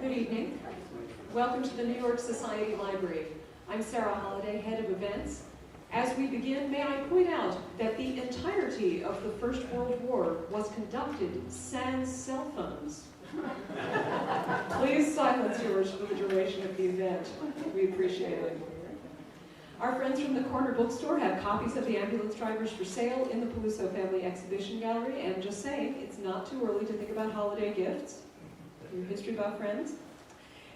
Good evening. Welcome to the New York Society Library. I'm Sarah Holliday, head of events. As we begin, may I point out that the entirety of the First World War was conducted sans cell phones. Please silence yours for the duration of the event. We appreciate it. Our friends from the Corner Bookstore have copies of The Ambulance Drivers for sale in the Peluso Family Exhibition Gallery, and just saying, it's not too early to think about holiday gifts. Your history buff friends.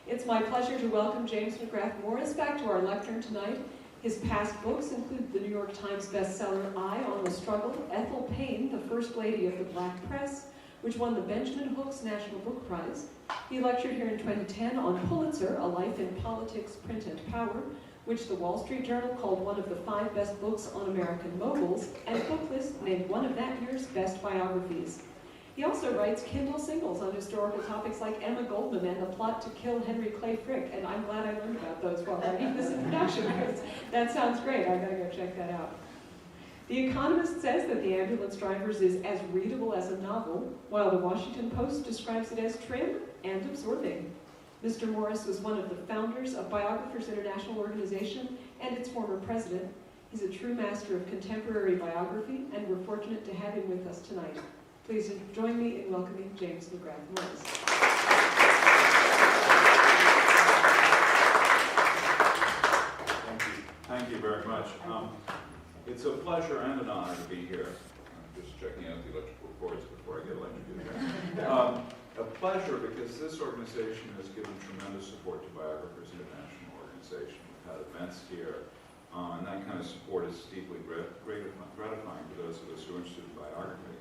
It's my pleasure to welcome James McGrath Morris back to our lectern tonight. His past books include the New York Times bestseller Eye on the Struggle, Ethel Payne, the First Lady of the Black Press, which won the Benjamin Hooks National Book Prize. He lectured here in 2010 on Pulitzer, A Life in Politics, Print and Power, which the Wall Street Journal called one of the 5 best books on American moguls, and Booklist named one of that year's best biographies. He also writes Kindle singles on historical topics like Emma Goldman and the plot to kill Henry Clay Frick, and I'm glad I learned about those while writing this introduction, because that sounds great. I gotta go check that out. The Economist says that The Ambulance Drivers is as readable as a novel, while the Washington Post describes it as trim and absorbing. Mr. Morris was one of the founders of Biographers International Organization and its former president. He's a true master of contemporary biography, and we're fortunate to have him with us tonight. Please join me in welcoming James McGrath Morris. Thank you very much. It's a pleasure and an honor to be here. I'm just checking out the electrical cords before I get electrocuted here. A pleasure because this organization has given tremendous support to Biographers International Organization. We've had events here, and that kind of support is deeply gratifying to those of us who are interested in biography.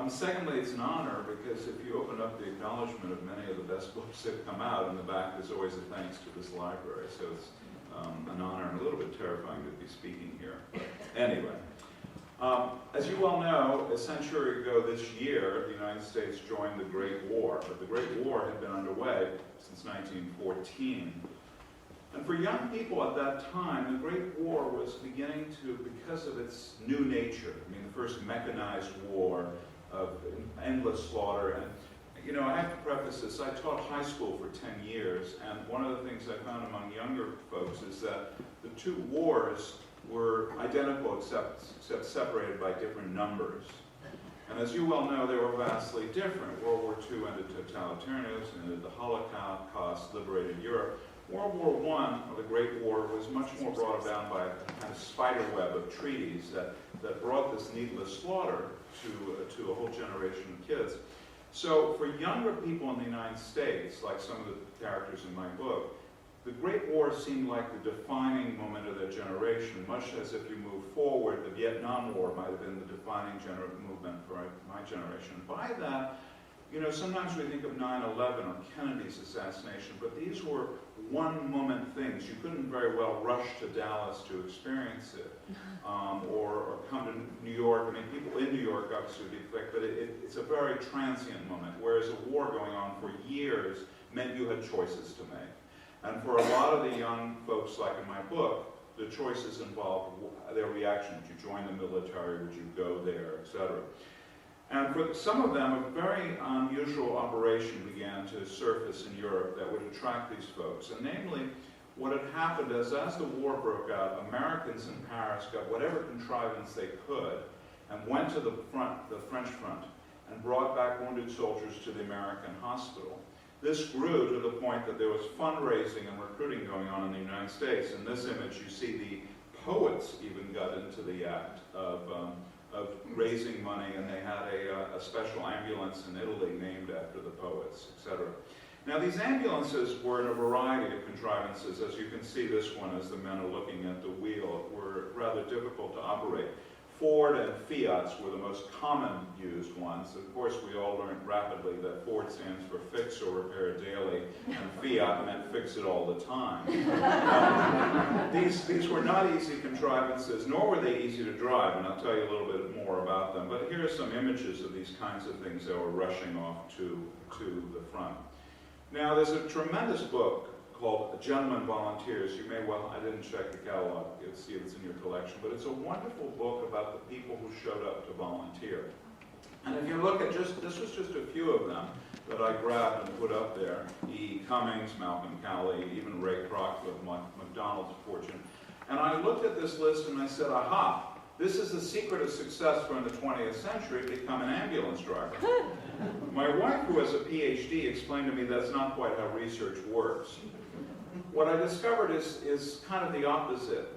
Secondly, it's an honor because if you open up the acknowledgement of many of the best books that come out, in the back there's always a thanks to this library. So it's an honor and a little bit terrifying to be speaking here. But anyway, as you well know, a century ago this year, the United States joined the Great War. But the Great War had been underway since 1914. And for young people at that time, the Great War was beginning to, because of its new nature, I mean, the first mechanized war of endless slaughter. And, you know, I have to preface this, I taught high school for 10 years, and one of the things I found among younger folks is that the two wars were identical except separated by different numbers. And as you well know, they were vastly different. World War II ended totalitarianism, ended the Holocaust, liberated Europe. World War I, or the Great War, was much more brought about by a kind of spider web of treaties that brought this needless slaughter to a whole generation of kids. So for younger people in the United States, like some of the characters in my book, the Great War seemed like the defining moment of their generation, much as if you move forward, the Vietnam War might have been the defining movement for my generation. By that, you know, sometimes we think of 9/11 or Kennedy's assassination, but these were one-moment things. You couldn't very well rush to Dallas to experience it, or come to New York. I mean, people in New York obviously would be affected, but it's a very transient moment, whereas a war going on for years meant you had choices to make. And for a lot of the young folks, like in my book, the choices involved their reaction. Would you join the military? Would you go there, etc.? And for some of them, a very unusual operation began to surface in Europe that would attract these folks. And namely, what had happened is, as the war broke out, Americans in Paris got whatever contrivance they could and went to the French front, and brought back wounded soldiers to the American hospital. This grew to the point that there was fundraising and recruiting going on in the United States. In this image, you see the poets even got into the act of raising money, and they had a special ambulance in Italy named after the poets, etc. Now, these ambulances were in a variety of contrivances. As you can see, this one, as the men are looking at the wheel, were rather difficult to operate. Ford and Fiats were the most common used ones. Of course, we all learned rapidly that Ford stands for fix or repair daily, and Fiat meant fix it all the time. These were not easy contrivances, nor were they easy to drive, and I'll tell you a little bit more about them. But here are some images of these kinds of things that were rushing off to the front. Now, there's a tremendous book called Gentlemen Volunteers. You may, well, I didn't check the catalog, you'll see if it's in your collection, but it's a wonderful book about the people who showed up to volunteer. And if you look at this was just a few of them that I grabbed and put up there. E. Cummings, Malcolm Cowley, even Ray Kroc with McDonald's fortune. And I looked at this list and I said, aha, this is the secret of success for in the 20th century, become an ambulance driver. My wife, who has a PhD, explained to me that's not quite how research works. What I discovered is kind of the opposite.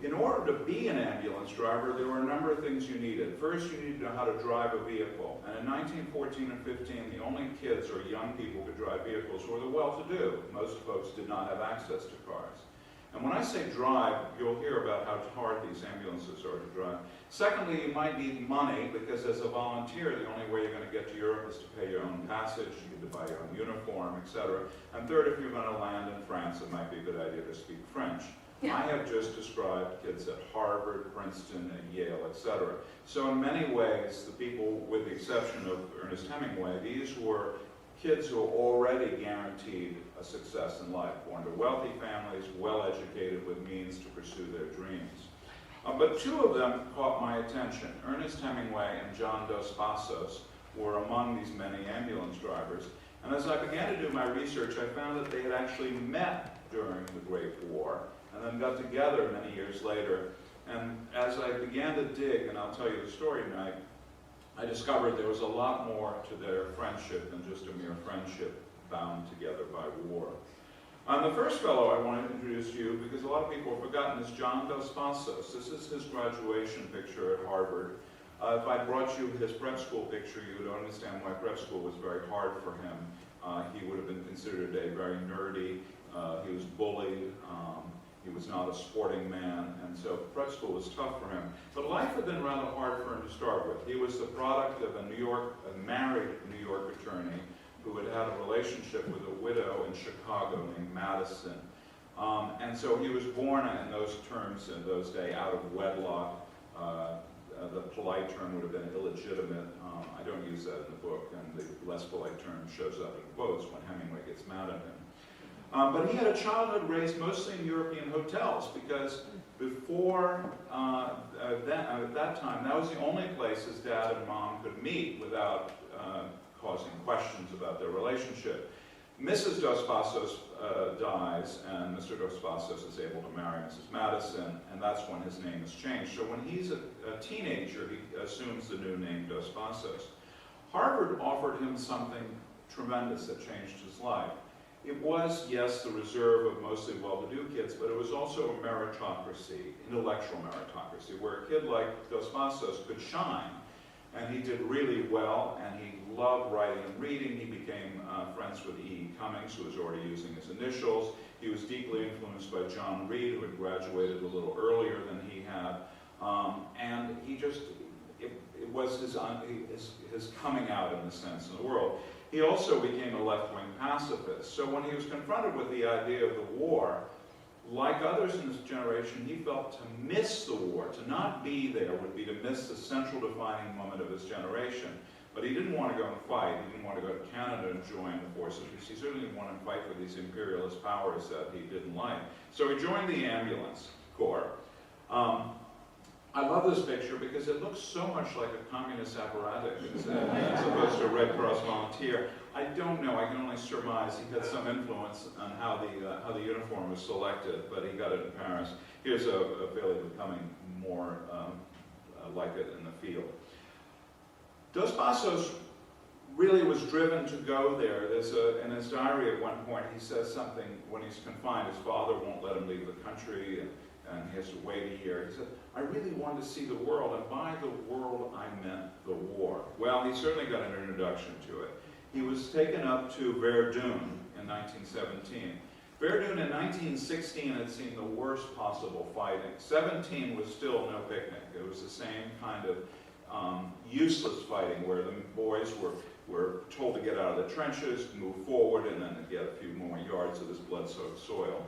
In order to be an ambulance driver, there were a number of things you needed. First, you needed to know how to drive a vehicle. And in 1914 and 15, the only kids or young people who could drive vehicles were the well-to-do. Most folks did not have access to cars. And when I say drive, you'll hear about how hard these ambulances are to drive. Secondly, you might need money, because as a volunteer, the only way you're going to get to Europe is to pay your own passage, you need to buy your own uniform, etc. And third, if you're going to land in France, it might be a good idea to speak French. Yeah. I have just described kids at Harvard, Princeton, and Yale, etc. So in many ways, the people, with the exception of Ernest Hemingway, these were kids who are already guaranteed a success in life, born to wealthy families, well-educated with means to pursue their dreams. But two of them caught my attention. Ernest Hemingway and John dos Passos were among these many ambulance drivers. And as I began to do my research, I found that they had actually met during the Great War, and then got together many years later. And as I began to dig, and I'll tell you the story tonight, I discovered there was a lot more to their friendship than just a mere friendship bound together by war. The first fellow I want to introduce to you, because a lot of people have forgotten, is John dos Passos. This is his graduation picture at Harvard. If I brought you his prep school picture, you would understand why prep school was very hard for him. He would have been considered a very nerdy, he was bullied, he was not a sporting man, and so prep school was tough for him. But life had been rather hard for him to start with. He was the product of a married New York attorney who had had a relationship with a widow in Chicago named Madison. And so he was born in those terms in those days, out of wedlock. The polite term would have been illegitimate. I don't use that in the book, and the less polite term shows up in quotes when Hemingway gets mad at him. But he had a childhood raised mostly in European hotels, because before at that time, that was the only place his dad and mom could meet without causing questions about their relationship. Mrs. dos Passos dies, and Mr. dos Passos is able to marry Mrs. Madison, and that's when his name is changed. So when he's a teenager, he assumes the new name dos Passos. Harvard offered him something tremendous that changed his life. It was, yes, the reserve of mostly well-to-do kids, but it was also a meritocracy, intellectual meritocracy, where a kid like dos Passos could shine. And he did really well, and he loved writing and reading. He became friends with E. Cummings, who was already using his initials. He was deeply influenced by John Reed, who had graduated a little earlier than he had. And he just, it was his coming out, in a sense, in the world. He also became a left-wing pacifist. So when he was confronted with the idea of the war, like others in his generation, he felt to miss the war, to not be there, would be to miss the central defining moment of his generation. But he didn't want to go and fight. He didn't want to go to Canada and join the forces, because he certainly didn't want to fight for these imperialist powers that he didn't like. So he joined the ambulance corps. I love this picture because it looks so much like a communist apparatus as opposed to a Red Cross volunteer. I don't know, I can only surmise he had some influence on how the uniform was selected, but he got it in Paris. Here's a fairly becoming more like it in the field. Dos Passos really was driven to go there. In his diary at one point, he says something when he's confined. His father won't let him leave the country, and he has to wait a year. He said, I really wanted to see the world, and by the world I meant the war. Well, he certainly got an introduction to it. He was taken up to Verdun in 1917. Verdun in 1916 had seen the worst possible fighting. 17 was still no picnic. It was the same kind of useless fighting where the boys were told to get out of the trenches, move forward, and then to get a few more yards of this blood-soaked soil.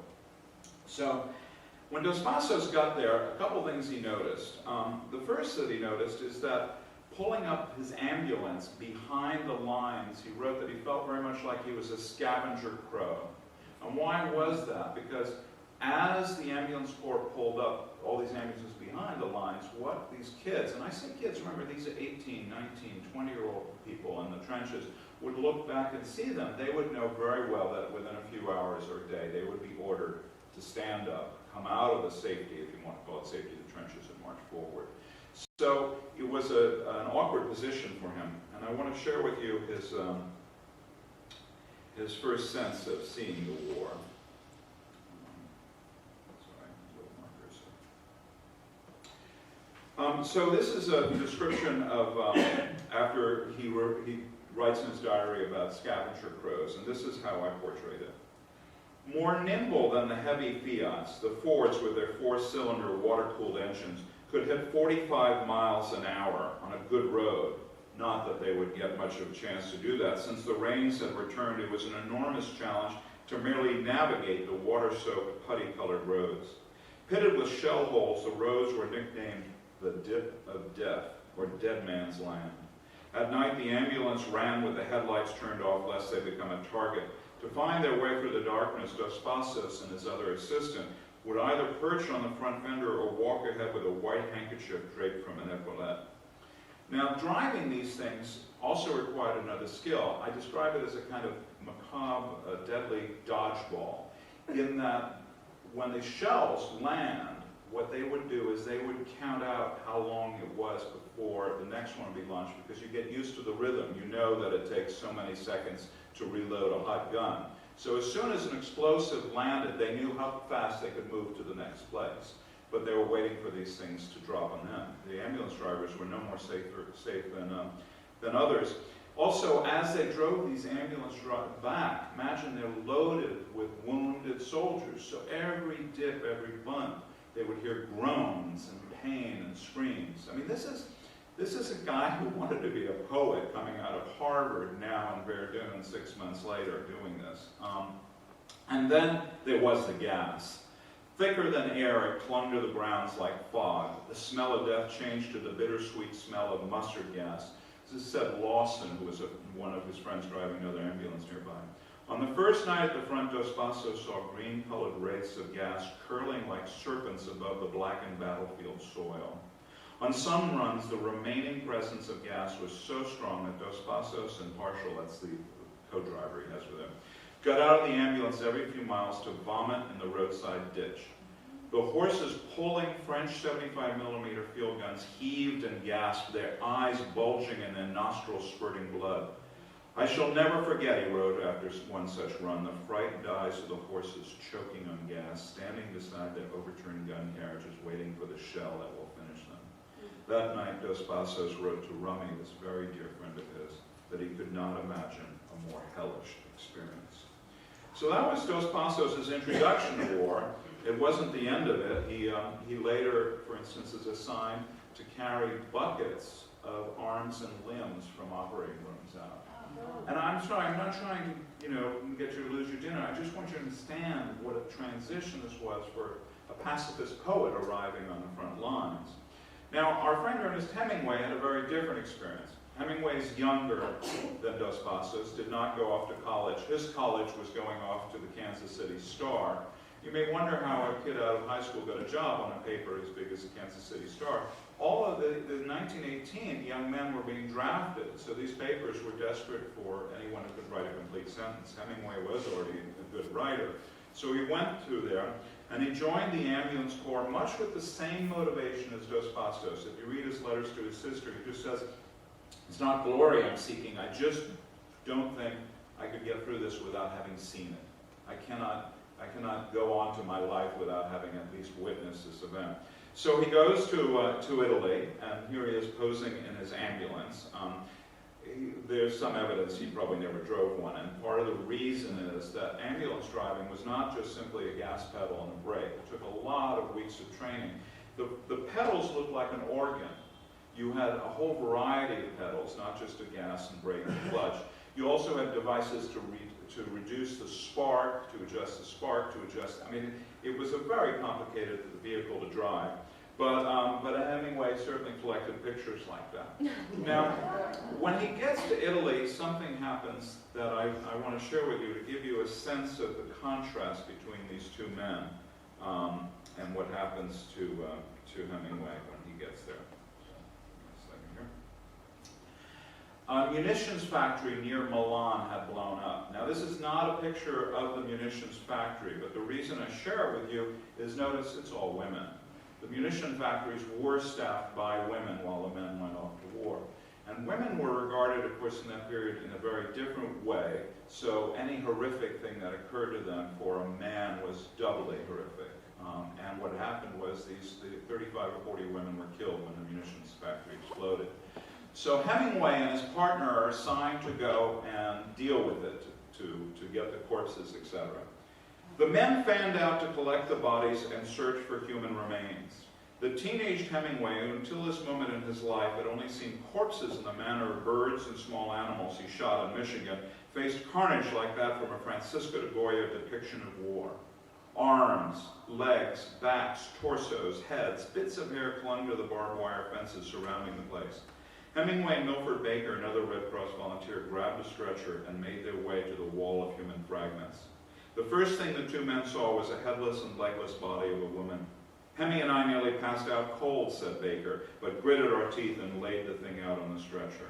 So when Dos Passos got there, a couple things he noticed. The first that he noticed is that pulling up his ambulance behind the lines, he wrote that he felt very much like he was a scavenger crow. And why was that? Because as the ambulance corps pulled up all these ambulances behind the lines, what these kids, and I say kids, remember these are 18, 19, 20-year-old people in the trenches, would look back and see them, they would know very well that within a few hours or a day, they would be ordered to stand up, come out of the safety, if you want to call it safety, of the trenches and march forward. So it was an awkward position for him, and I want to share with you his first sense of seeing the war. So this is a description of after he writes in his diary about scavenger crows, and this is how I portrayed it. More nimble than the heavy Fiats, the Fords with their four-cylinder water-cooled engines could hit 45 miles an hour on a good road. Not that they would get much of a chance to do that. Since the rains had returned, it was an enormous challenge to merely navigate the water-soaked, putty-colored roads. Pitted with shell holes, the roads were nicknamed the Dip of Death, or Dead Man's Land. At night, the ambulance ran with the headlights turned off lest they become a target. To find their way through the darkness, Dos Passos and his other assistant would either perch on the front fender or walk ahead with a white handkerchief draped from an epaulette. Now, driving these things also required another skill. I describe it as a kind of macabre, deadly dodgeball, in that when the shells land, what they would do is they would count out how long it was before the next one would be launched, because you get used to the rhythm. You know that it takes so many seconds to reload a hot gun. So as soon as an explosive landed, they knew how fast they could move to the next place. But they were waiting for these things to drop on them. The ambulance drivers were no more safe than others. Also, as they drove these ambulance back, imagine they're loaded with wounded soldiers. So every dip, every bump, they would hear groans and pain and screams. I mean, this is a guy who wanted to be a poet coming out of Harvard now in Verdun 6 months later doing this. And then there was the gas. Thicker than air, it clung to the grounds like fog. The smell of death changed to the bittersweet smell of mustard gas. This said Lawson, who was one of his friends driving another ambulance nearby. On the first night at the front, Dos Passos saw green-colored wraiths of gas curling like serpents above the blackened battlefield soil. On some runs, the remaining presence of gas was so strong that Dos Passos and Partial, that's the co-driver he has with him, got out of the ambulance every few miles to vomit in the roadside ditch. The horses pulling French 75mm field guns heaved and gasped, their eyes bulging and their nostrils spurting blood. I shall never forget, he wrote after one such run, the frightened eyes of the horses choking on gas, standing beside their overturned gun carriages, waiting for the shell that will finish them. That night, Dos Passos wrote to Rummy, this very dear friend of his, that he could not imagine a more hellish experience. So that was Dos Passos' introduction to war. It wasn't the end of it. He later, for instance, is assigned to carry buckets of arms and limbs from operating rooms out. And I'm not trying to, get you to lose your dinner. I just want you to understand what a transition this was for a pacifist poet arriving on the front lines. Now, our friend Ernest Hemingway had a very different experience. Hemingway's younger than Dos Passos, did not go off to college. His college was going off to the Kansas City Star. You may wonder how a kid out of high school got a job on a paper as big as the Kansas City Star. All of the 1918 young men were being drafted, so these papers were desperate for anyone who could write a complete sentence. Hemingway was already a good writer. So he went through there, And he joined the ambulance corps much with the same motivation as Dos Passos. If you read his letters to his sister, he just says, it's not glory I'm seeking, I just don't think I could get through this without having seen it. I cannot go on to my life without having at least witnessed this event. So he goes to Italy, and here he is posing in his ambulance. There's some evidence he probably never drove one, and part of the reason is that ambulance driving was not just simply a gas pedal and a brake. It took a lot of weeks of training. The pedals looked like an organ. You had a whole variety of pedals, not just a gas and brake and clutch. You also had devices to reduce the spark, to adjust the spark, to adjust, I mean, it was a very complicated vehicle to drive. But Hemingway certainly collected pictures like that. Now, when he gets to Italy, something happens that I want to share with you to give you a sense of the contrast between these two men and what happens to Hemingway when he gets there. A munitions factory near Milan had blown up. Now, this is not a picture of the munitions factory, but the reason I share it with you is notice it's all women. The munition factories were staffed by women while the men went off to war. And women were regarded, of course, in that period in a very different way, so any horrific thing that occurred to them for a man was doubly horrific. And what happened was the 35 or 40 women were killed when the munitions factory exploded. So Hemingway and his partner are assigned to go and deal with it, to get the corpses, etc. The men fanned out to collect the bodies and search for human remains. The teenaged Hemingway, who until this moment in his life had only seen corpses in the manner of birds and small animals he shot in Michigan, faced carnage like that from a Francisco de Goya depiction of war. Arms, legs, backs, torsos, heads, bits of hair clung to the barbed wire fences surrounding the place. Hemingway and Milford Baker, another Red Cross volunteer, grabbed a stretcher and made their way to the wall of human fragments. The first thing the two men saw was a headless and legless body of a woman. Hemmy and I nearly passed out cold, said Baker, but gritted our teeth and laid the thing out on the stretcher.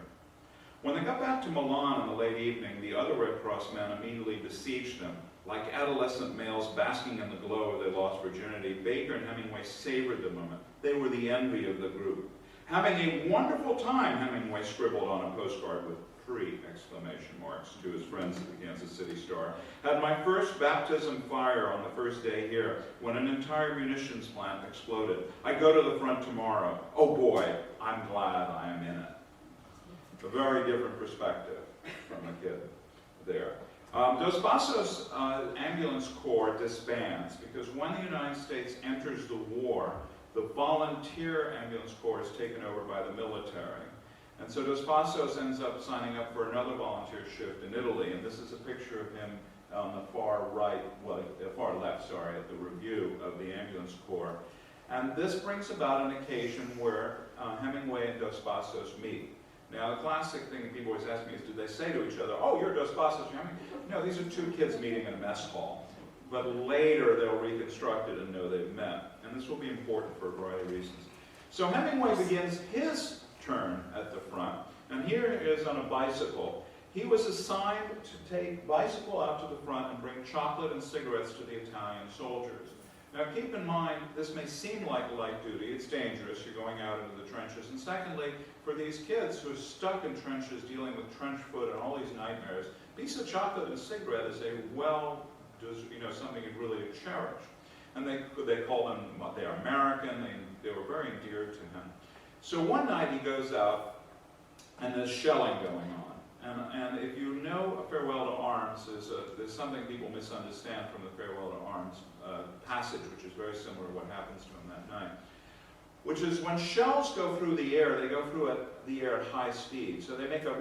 When they got back to Milan in the late evening, the other Red Cross men immediately besieged them. Like adolescent males basking in the glow of their lost virginity, Baker and Hemingway savored the moment. They were the envy of the group. Having a wonderful time, Hemingway scribbled on a postcard with 3 exclamation marks to his friends at the Kansas City Star. Had my first baptism fire on the first day here when an entire munitions plant exploded. I go to the front tomorrow. Oh boy, I'm glad I am in it. A very different perspective from the kid there. Dos Passos Ambulance Corps disbands because when the United States enters the war, the volunteer ambulance corps is taken over by the military. And so Dos Passos ends up signing up for another volunteer shift in Italy, and this is a picture of him on the far right, well, far left, sorry, at the review of the ambulance corps. And this brings about an occasion where Hemingway and Dos Passos meet. Now, the classic thing that people always ask me is, do they say to each other, oh, you're Dos Passos, you're Hemingway? No, these are 2 kids meeting in a mess hall. But later they'll reconstruct it and know they've met. And this will be important for a variety of reasons. So Hemingway begins his turn at the front, and here he is on a bicycle. He was assigned to take bicycle out to the front and bring chocolate and cigarettes to the Italian soldiers. Now keep in mind, this may seem like light duty, it's dangerous, you're going out into the trenches. And secondly, for these kids who are stuck in trenches dealing with trench foot and all these nightmares, a piece of chocolate and a cigarette is something you really cherish. And they call them, they are American, they were very endeared to him. So one night he goes out and there's shelling going on. And if you know A Farewell to Arms, there's something people misunderstand from the Farewell to Arms passage, which is very similar to what happens to him that night. Which is when shells go through the air, they go through the air at high speed. So they make a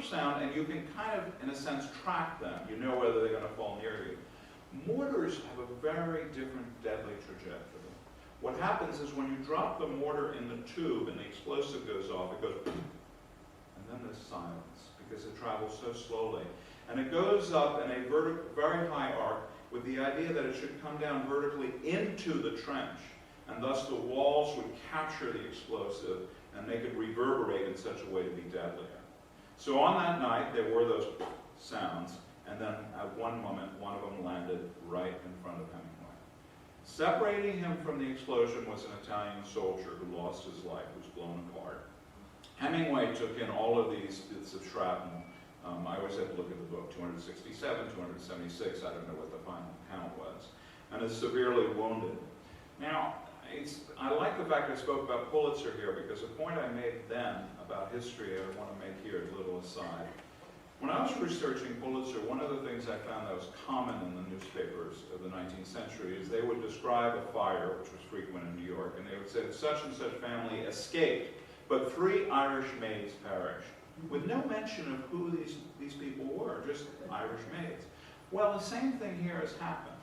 sound, and you can kind of, in a sense, track them. You know whether they're going to fall near you. Mortars have a very different deadly trajectory. What happens is when you drop the mortar in the tube and the explosive goes off, it goes, and then there's silence because it travels so slowly. And it goes up in a very high arc with the idea that it should come down vertically into the trench, and thus the walls would capture the explosive and make it reverberate in such a way to be deadlier. So on that night, there were those sounds, and then at one moment, one of them landed right in front of Hemingway. Separating him from the explosion was an Italian soldier who lost his life, who was blown apart. Hemingway took in all of these bits of shrapnel. I always have to look at the book, 267, 276, I don't know what the final count was, and is severely wounded. Now, I like the fact I spoke about Pulitzer here, because a point I made then about history I want to make here, a little aside. When I was researching Pulitzer, one of the things I found that was common in the newspapers of the 19th century is they would describe a fire, which was frequent in New York, and they would say such and such family escaped, but 3 Irish maids perished, with no mention of who these people were, just Irish maids. Well, the same thing here has happened.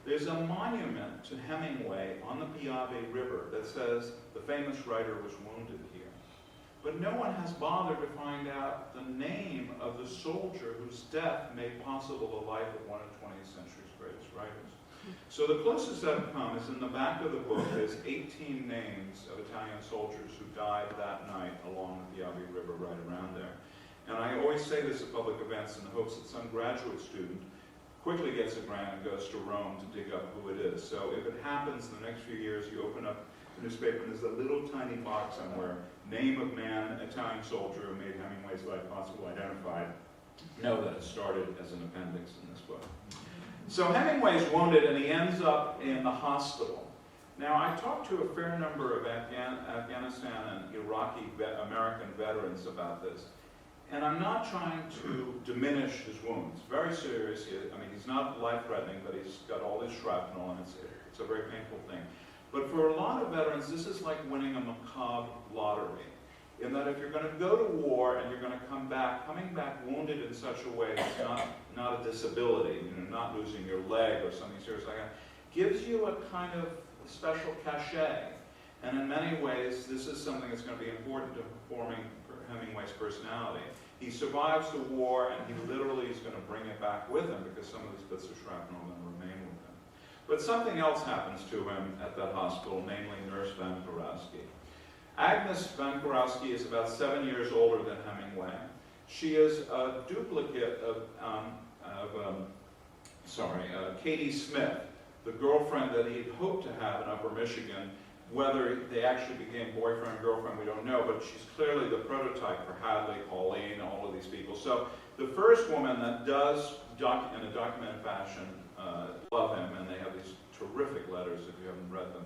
There's a monument to Hemingway on the Piave River that says the famous writer was wounded here. But no one has bothered to find out the name of the soldier whose death made possible the life of one of 20th century's greatest writers. So the closest I've come is in the back of the book, there's 18 names of Italian soldiers who died that night along the Piave River right around there. And I always say this at public events in the hopes that some graduate student quickly gets a grant and goes to Rome to dig up who it is. So if it happens in the next few years, you open up the newspaper and there's a little tiny box somewhere, name of man, Italian soldier who made Hemingway's life possible, identified, know that it started as an appendix in this book. So Hemingway's wounded and he ends up in the hospital. Now, I talked to a fair number of Afghanistan and Iraqi American veterans about this. And I'm not trying to diminish his wounds. Very serious. I mean, he's not life-threatening, but he's got all this shrapnel, and it's a very painful thing. But for a lot of veterans, this is like winning a macabre lottery, in that if you're going to go to war and you're going to come back, coming back wounded in such a way that's not a disability, not losing your leg or something serious like that, gives you a kind of special cachet. And in many ways, this is something that's going to be important to forming Hemingway's personality. He survives the war, and he literally is going to bring it back with him, because some of these bits of shrapnel are going to remain with him. But something else happens to him at that hospital, namely Nurse Van Kurowski. Agnes Van Kurowski is about 7 years older than Hemingway. She is a duplicate of Katie Smith, the girlfriend that he had hoped to have in Upper Michigan. Whether they actually became boyfriend and girlfriend, we don't know, but she's clearly the prototype for Hadley, Pauline, all of these people. So the first woman that does, in a documented fashion, love him, and they have these terrific letters if you haven't read them.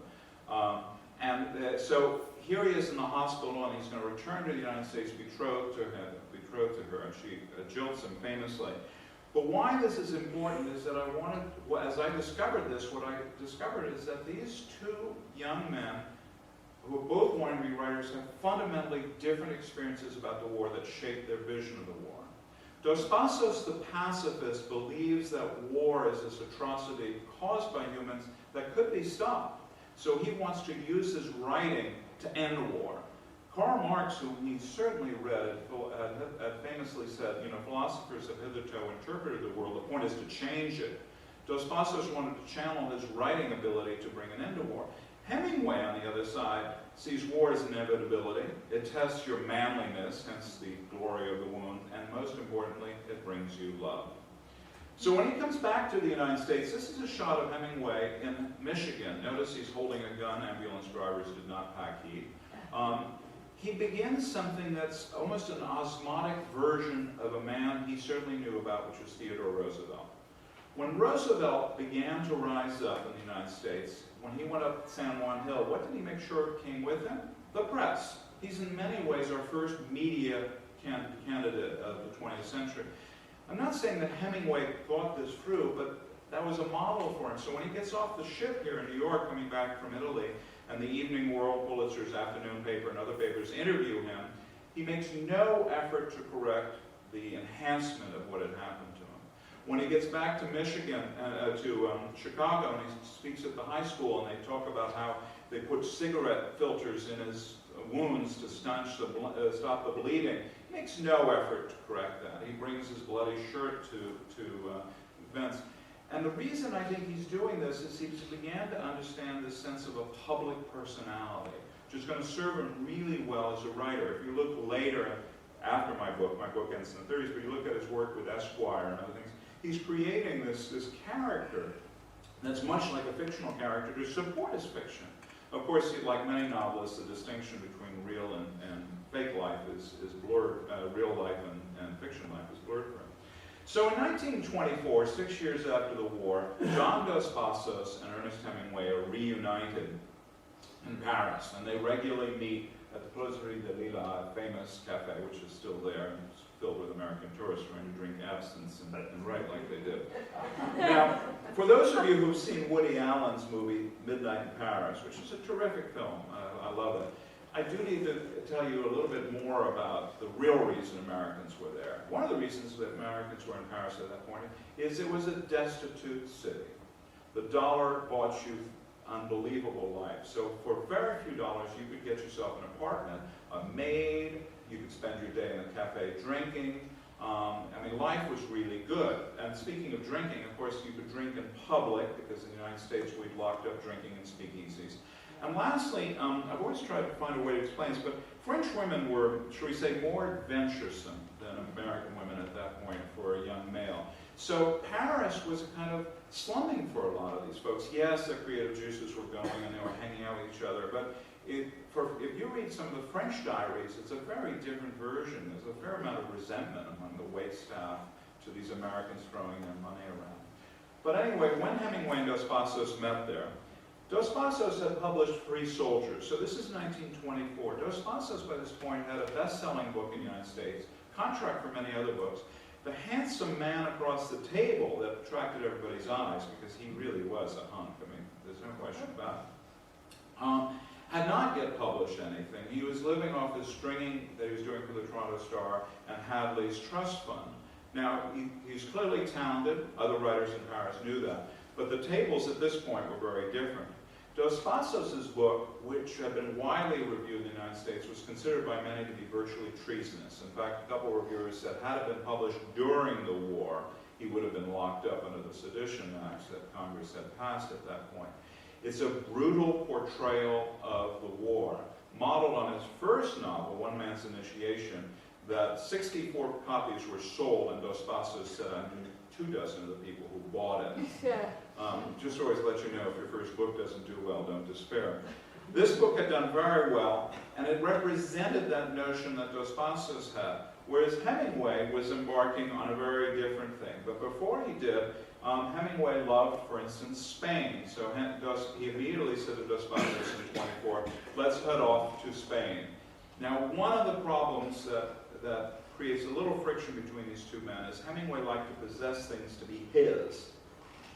So here he is in the hospital, and he's going to return to the United States betrothed to her, and she jilts him famously. But why this is important is that as I discovered this, what I discovered is that these two young men, who are both wanting to be writers, have fundamentally different experiences about the war that shape their vision of the war. Dos Passos, the pacifist, believes that war is this atrocity caused by humans that could be stopped. So he wants to use his writing to end war. Karl Marx, whom he certainly read, had famously said, philosophers have hitherto interpreted the world. The point is to change it. Dos Passos wanted to channel his writing ability to bring an end to war. Hemingway, on the other side, sees war as inevitability. It tests your manliness, hence the glory of the wound, and most importantly, it brings you love. So when he comes back to the United States, this is a shot of Hemingway in Michigan. Notice he's holding a gun. Ambulance drivers did not pack heat. He begins something that's almost an osmotic version of a man he certainly knew about, which was Theodore Roosevelt. When Roosevelt began to rise up in the United States, when he went up San Juan Hill, what did he make sure came with him? The press. He's in many ways our first media candidate of the 20th century. I'm not saying that Hemingway thought this through, but that was a model for him. So when he gets off the ship here in New York, coming back from Italy, and the Evening World, Pulitzer's afternoon paper, and other papers interview him, he makes no effort to correct the enhancement of what had happened to him. When he gets back to Michigan, to Chicago, and he speaks at the high school, and they talk about how they put cigarette filters in his wounds to stop the bleeding, he makes no effort to correct that. He brings his bloody shirt to events. And the reason I think he's doing this is he began to understand this sense of a public personality, which is going to serve him really well as a writer. If you look later, after my book ends in the 30s, but you look at his work with Esquire and other things, he's creating this character that's much like a fictional character to support his fiction. Of course, like many novelists, the distinction between real and fake life is blurred. Real life and fiction life is blurred for him. So in 1924, 6 years after the war, John dos Passos and Ernest Hemingway are reunited in Paris, and they regularly meet at the Closerie de Lila, a famous cafe, which is still there, and it's filled with American tourists trying to drink absinthe and write like they did. Now, for those of you who've seen Woody Allen's movie, Midnight in Paris, which is a terrific film, I love it, I do need to tell you a little bit more about the real reason Americans were there. One of the reasons that Americans were in Paris at that point is it was a destitute city. The dollar bought you unbelievable life. So for very few dollars, you could get yourself an apartment, a maid, you could spend your day in a cafe drinking. I mean, life was really good. And speaking of drinking, of course, you could drink in public, because in the United States we'd locked up drinking in speakeasies. And lastly, I've always tried to find a way to explain this, but French women were, shall we say, more adventuresome than American women at that point for a young male. So Paris was kind of slumming for a lot of these folks. Yes, their creative juices were going and they were hanging out with each other, but if you read some of the French diaries, it's a very different version. There's a fair amount of resentment among the waitstaff to these Americans throwing their money around. But anyway, when Hemingway and Dos Passos met there, Dos Passos had published Free Soldiers, so this is 1924. Dos Passos, by this point, had a best-selling book in the United States, contract for many other books. The handsome man across the table that attracted everybody's eyes, because he really was a hunk, I mean, there's no question about it, had not yet published anything. He was living off his stringing that he was doing for the Toronto Star and Hadley's Trust Fund. Now, he's clearly talented, other writers in Paris knew that, but the tables at this point were very different. Dos Passos' book, which had been widely reviewed in the United States, was considered by many to be virtually treasonous. In fact, a couple of reviewers said had it been published during the war, he would have been locked up under the Sedition Acts that Congress had passed at that point. It's a brutal portrayal of the war, modeled on his first novel, One Man's Initiation, that 64 copies were sold, and Dos Passos said, I knew 24 of the people who bought it. Just always let you know, if your first book doesn't do well, don't despair. This book had done very well, and it represented that notion that Dos Passos had, whereas Hemingway was embarking on a very different thing. But before he did, Hemingway loved, for instance, Spain. So he immediately said to Dos Passos in 24, let's head off to Spain. Now, one of the problems that creates a little friction between these two men is Hemingway liked to possess things to be his.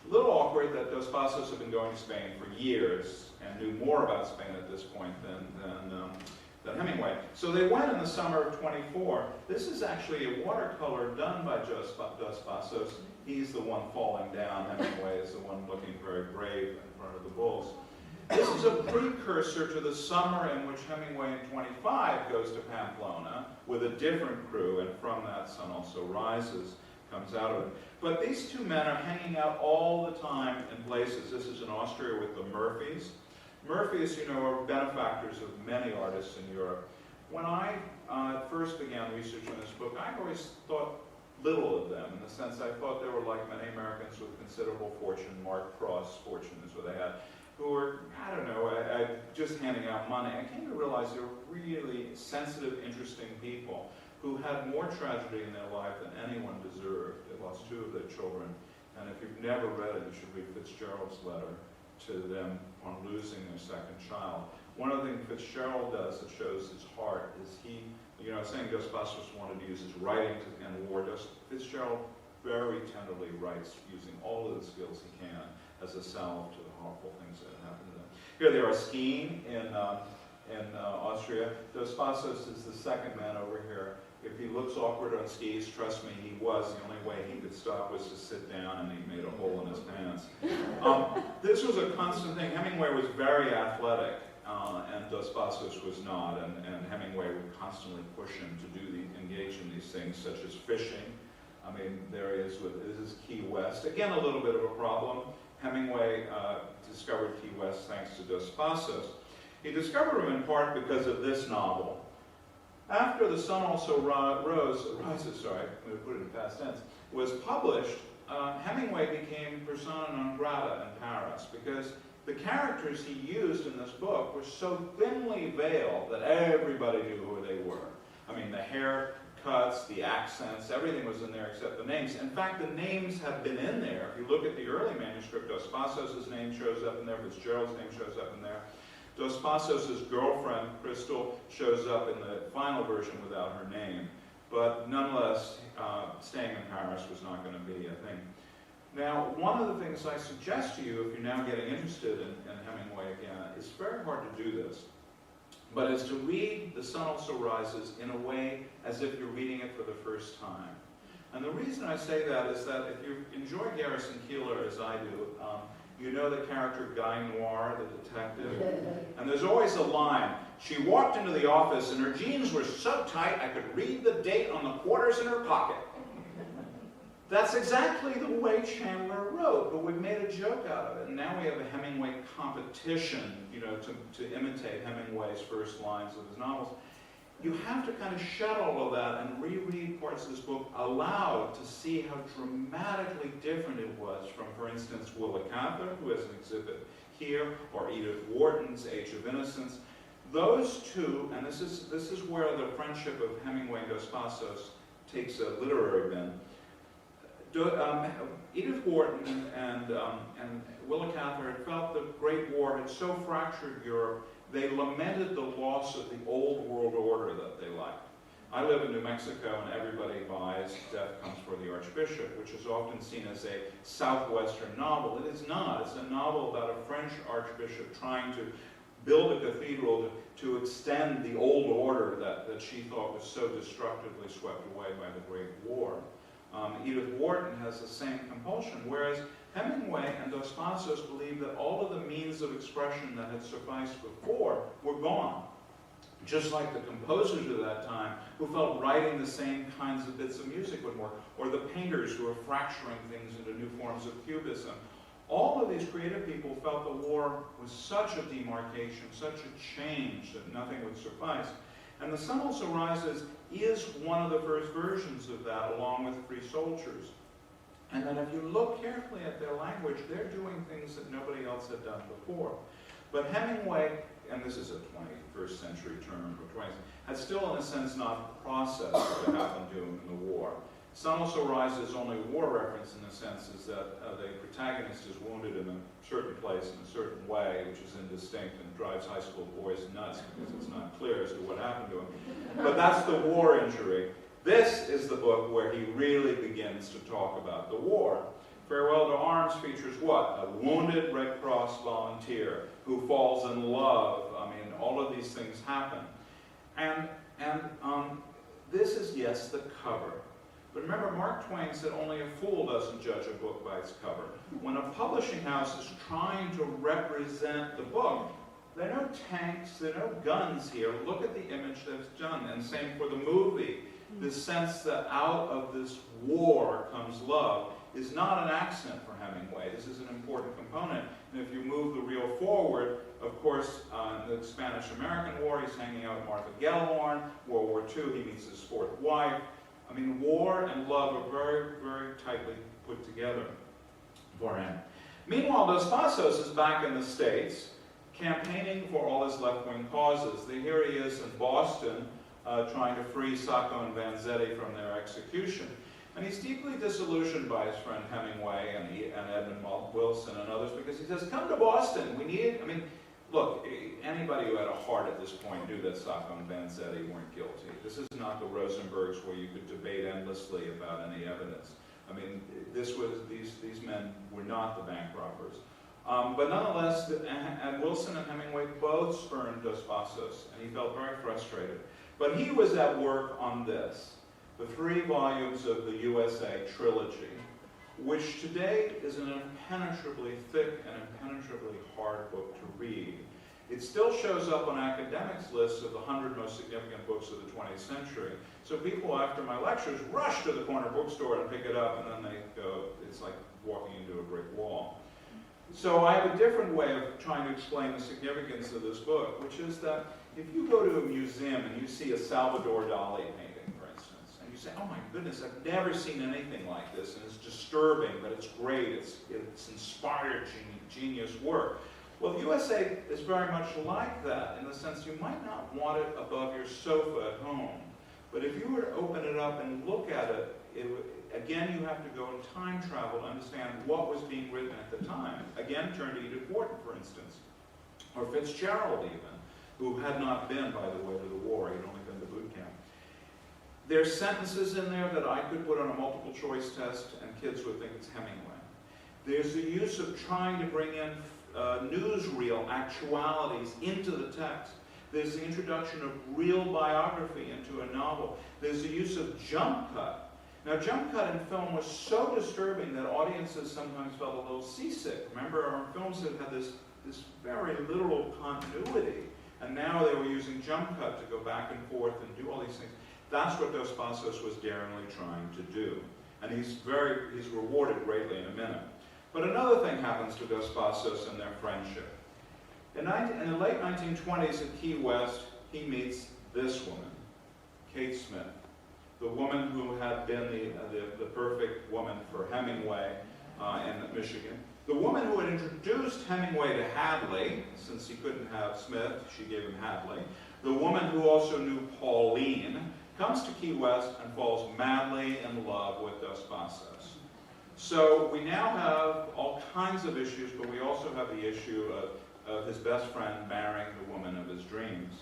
A little awkward that Dos Passos had been going to Spain for years and knew more about Spain at this point than Hemingway. So they went in the summer of 24. This is actually a watercolor done by Dos Passos. He's the one falling down. Hemingway is the one looking very brave in front of the bulls. This is a precursor to the summer in which Hemingway in 25 goes to Pamplona with a different crew, and from that Sun Also Rises comes out of it. But these two men are hanging out all the time in places. This is in Austria with the Murphys. Murphys, you know, are benefactors of many artists in Europe. When I first began research on this book, I always thought little of them, in the sense I thought they were like many Americans with considerable fortune. Mark Cross' fortune is what they had, who were, I don't know, just handing out money. I came to realize they were really sensitive, interesting people who had more tragedy in their life than anyone deserved. They lost 2 of their children, and if you've never read it, you should read Fitzgerald's letter to them on losing their second child. One of the things Fitzgerald does that shows his heart is he, you know, I was saying Dos Passos wanted to use his writing to end war. Fitzgerald very tenderly writes using all of the skills he can as a salve to the horrible things that happened to them. Here they are skiing in Austria. Dos Passos is the second man over here. If he looks awkward on skis, trust me, he was. The only way he could stop was to sit down, and he made a hole in his pants. This was a constant thing. Hemingway was very athletic, and Dos Passos was not, and Hemingway would constantly push him to engage in these things, such as fishing. I mean, there he is this is Key West. Again, a little bit of a problem. Hemingway discovered Key West thanks to Dos Passos. He discovered him in part because of this novel. After The Sun Also Rises, I'm going to put it in past tense, was published, Hemingway became persona non grata in Paris because the characters he used in this book were so thinly veiled that everybody knew who they were. I mean, the haircuts, the accents, everything was in there except the names. In fact, the names have been in there. If you look at the early manuscript, Dos Passos' name shows up in there, Fitzgerald's name shows up in there. Dos Passos' girlfriend, Crystal, shows up in the final version without her name. But nonetheless, staying in Paris was not going to be a thing. Now, one of the things I suggest to you, if you're now getting interested in Hemingway again, it's very hard to do this, but is to read The Sun Also Rises in a way as if you're reading it for the first time. And the reason I say that is that if you enjoy Garrison Keillor as I do, you know the character Guy Noir, the detective, and there's always a line. She walked into the office and her jeans were so tight I could read the date on the quarters in her pocket. That's exactly the way Chandler wrote, but we've made a joke out of it. And now we have a Hemingway competition, you know, to imitate Hemingway's first lines of his novels. You have to kind of shed all of that and reread parts of this book aloud to see how dramatically different it was from, for instance, Willa Cather, who has an exhibit here, or Edith Wharton's Age of Innocence. Those two, and this is where the friendship of Hemingway and Dos Passos takes a literary bend. Edith Wharton and Willa Cather had felt the Great War had so fractured Europe, they lamented the loss of the old world order that they liked. I live in New Mexico and everybody buys Death Comes for the Archbishop, which is often seen as a southwestern novel. It is not. It's a novel about a French archbishop trying to build a cathedral to extend the old order that she thought was so destructively swept away by the Great War. Edith Wharton has the same compulsion, whereas Hemingway and Dos Passos believed that all of the means of expression that had sufficed before were gone. Just like the composers of that time who felt writing the same kinds of bits of music would work, or the painters who were fracturing things into new forms of cubism. All of these creative people felt the war was such a demarcation, such a change that nothing would suffice. And The Sun Also Rises is one of the first versions of that, along with Free Soldiers. And then if you look carefully at their language, they're doing things that nobody else had done before. But Hemingway, and this is a 21st century term, but 20th, had still in a sense not processed what had happened to him in the war. Sun Also Rises' only war reference in a sense is that the protagonist is wounded in a certain place in a certain way, which is indistinct and drives high school boys nuts because it's not clear as to what happened to him. But that's the war injury. This is the book where he really begins to talk about the war. Farewell to Arms features what? A wounded Red Cross volunteer who falls in love. I mean, all of these things happen. And this is, yes, the cover. But remember, Mark Twain said only a fool doesn't judge a book by its cover. When a publishing house is trying to represent the book, there are no tanks, there are no guns here. Look at the image that's done. And same for the movie. This sense that out of this war comes love is not an accident for Hemingway. This is an important component. And if you move the reel forward, of course, in the Spanish-American War, he's hanging out with Martha Gellhorn. World War II, he meets his fourth wife. I mean, war and love are very, very tightly put together for him. Meanwhile, Dos Passos is back in the States, campaigning for all his left-wing causes. Here he is in Boston, trying to free Sacco and Vanzetti from their execution. And he's deeply disillusioned by his friend Hemingway and Edmund Wilson and others because he says, come to Boston, we need, I mean, look, anybody who had a heart at this point knew that Sacco and Vanzetti weren't guilty. This is not the Rosenbergs where you could debate endlessly about any evidence. I mean, these men were not the bank robbers. But nonetheless, and Wilson and Hemingway both spurned Dos Passos, and he felt very frustrated. But he was at work on this, the 3 volumes of the USA trilogy, which today is an impenetrably thick and impenetrably hard book to read. It still shows up on academics' lists of the 100 most significant books of the 20th century. So people, after my lectures, rush to the corner bookstore and pick it up, and then they go, it's like walking into a brick wall. So I have a different way of trying to explain the significance of this book, which is that if you go to a museum and you see a Salvador Dali painting, for instance, and you say, oh my goodness, I've never seen anything like this, and it's disturbing, but it's great, it's inspired genius work. Well, the USA is very much like that, in the sense you might not want it above your sofa at home, but if you were to open it up and look at it, again, you have to go in time travel to understand what was being written at the time. Again, turn to Edith Wharton, for instance, or Fitzgerald even, who had not been, by the way, to the war. He'd only been to boot camp. There's sentences in there that I could put on a multiple choice test, and kids would think it's Hemingway. There's the use of trying to bring in newsreel actualities into the text. There's the introduction of real biography into a novel. There's the use of jump cut. Now, jump cut in film was so disturbing that audiences sometimes felt a little seasick. Remember, our films had this very literal continuity, and now they were using jump cut to go back and forth and do all these things. That's what Dos Passos was daringly trying to do, and he's rewarded greatly in a minute. But another thing happens to Dos Passos and their friendship. In the late 1920s in Key West, he meets this woman, Kate Smith, the woman who had been the perfect woman for Hemingway in Michigan. The woman who had introduced Hemingway to Hadley, since he couldn't have Smith, she gave him Hadley. The woman who also knew Pauline comes to Key West and falls madly in love with Dos Passos. So we now have all kinds of issues, but we also have the issue of his best friend marrying the woman of his dreams.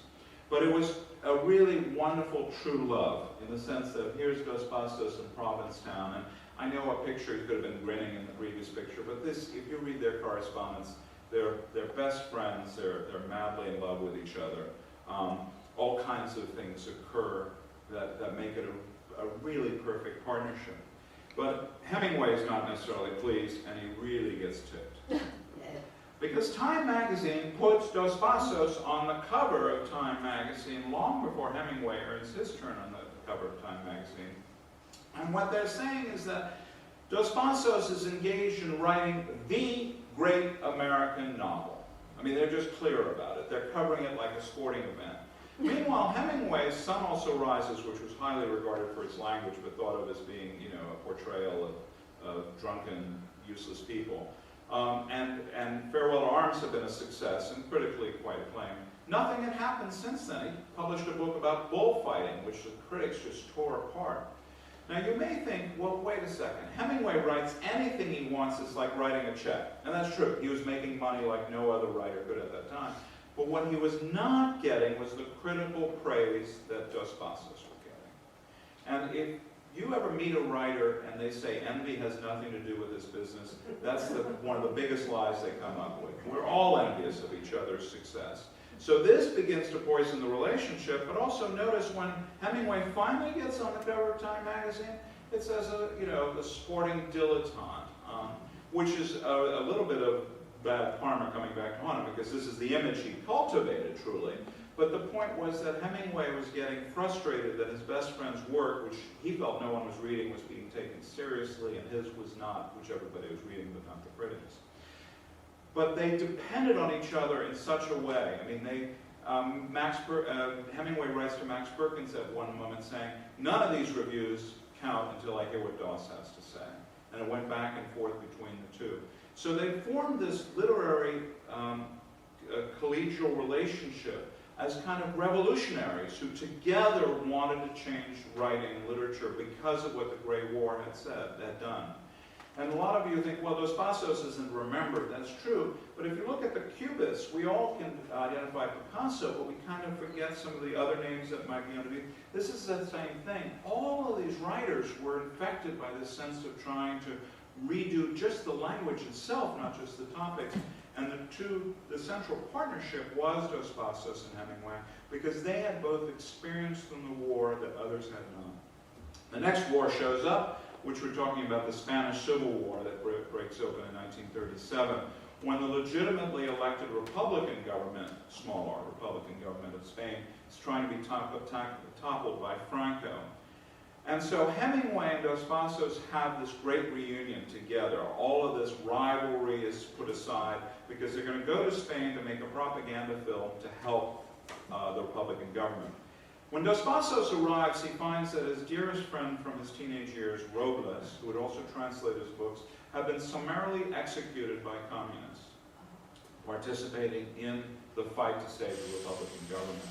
But it was a really wonderful true love, in the sense that here's Dos Passos in Provincetown, and I know a picture, he could have been grinning in the previous picture, but this, if you read their correspondence, they're best friends, they're madly in love with each other. All kinds of things occur that make it a really perfect partnership. But Hemingway is not necessarily pleased, and he really gets ticked. Because Time magazine puts Dos Passos on the cover of Time magazine long before Hemingway earns his turn on the cover of Time magazine. And what they're saying is that Dos Passos is engaged in writing the great American novel. I mean, they're just clear about it. They're covering it like a sporting event. Meanwhile, Hemingway's Sun Also Rises, which was highly regarded for its language, but thought of as being, a portrayal of drunken, useless people, and Farewell to Arms have been a success and critically quite acclaimed. Nothing had happened since then. He published a book about bullfighting, which the critics just tore apart. Now you may think, well, wait a second. Hemingway writes anything he wants. It's like writing a check. And that's true. He was making money like no other writer could at that time. But what he was not getting was the critical praise that Dos Passos was getting. And if you ever meet a writer and they say envy has nothing to do with this business, that's one of the biggest lies they come up with. We're all envious of each other's success. So this begins to poison the relationship, but also notice when Hemingway finally gets on the cover of Time magazine, it says, the sporting dilettante, which is a little bit of bad karma coming back to haunt him, because this is the image he cultivated, truly. But the point was that Hemingway was getting frustrated that his best friend's work, which he felt no one was reading, was being taken seriously, and his was not, which everybody was reading, but not the critics. But they depended on each other in such a way. I mean, Hemingway writes to Max Perkins at one moment saying, none of these reviews count until I hear what Doss has to say. And it went back and forth between the two. So they formed this literary collegial relationship as kind of revolutionaries who together wanted to change writing and literature because of what the Great War had done. And a lot of you think, well, Dos Passos isn't remembered. That's true. But if you look at the Cubists, we all can identify Picasso, but we kind of forget some of the other names that might be underneath. This is the same thing. All of these writers were infected by this sense of trying to redo just the language itself, not just the topics. And the central partnership was Dos Passos and Hemingway, because they had both experienced in the war that others had not. The next war shows up, which we're talking about, the Spanish Civil War that breaks open in 1937, when the legitimately elected Republican government, small r, Republican government of Spain, is trying to be toppled by Franco. And so Hemingway and Dos Passos have this great reunion together. All of this rivalry is put aside because they're going to go to Spain to make a propaganda film to help the Republican government. When Dos Passos arrives, he finds that his dearest friend from his teenage years, Robles, who would also translate his books, have been summarily executed by communists, participating in the fight to save the Republican government.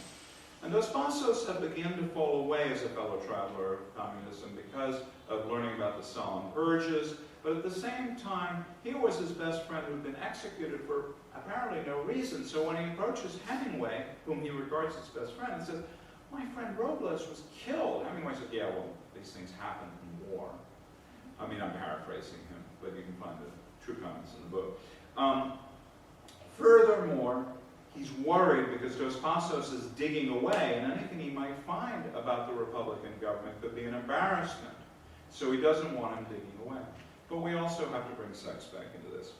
And Dos Passos had begun to fall away as a fellow traveler of communism because of learning about the solemn urges, but at the same time, here was his best friend who had been executed for apparently no reason. So when he approaches Hemingway, whom he regards as best friend, and says, "My friend Robles was killed," Hemingway said, "Yeah, well, these things happen in war." I mean, I'm paraphrasing him, but you can find the true comments in the book. Furthermore, he's worried because Dos Passos is digging away, and anything he might find about the Republican government could be an embarrassment. So he doesn't want him digging away. But we also have to bring sex back into this.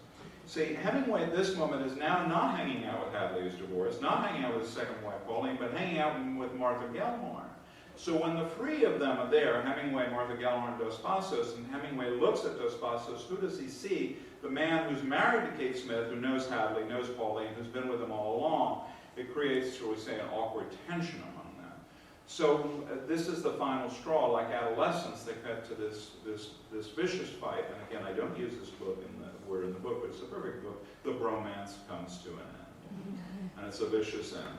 See, Hemingway at this moment is now not hanging out with Hadley, who's divorced, not hanging out with his second wife, Pauline, but hanging out with Martha Gellhorn. So when the three of them are there, Hemingway, Martha Gellhorn, and Dos Passos, and Hemingway looks at Dos Passos, who does he see? The man who's married to Kate Smith, who knows Hadley, knows Pauline, who's been with them all along. It creates, shall we say, an awkward tension among them. So this is the final straw. Like adolescents, they cut to this vicious fight. And again, I don't use this word in the book, but it's a perfect book. The bromance comes to an end, and it's a vicious end.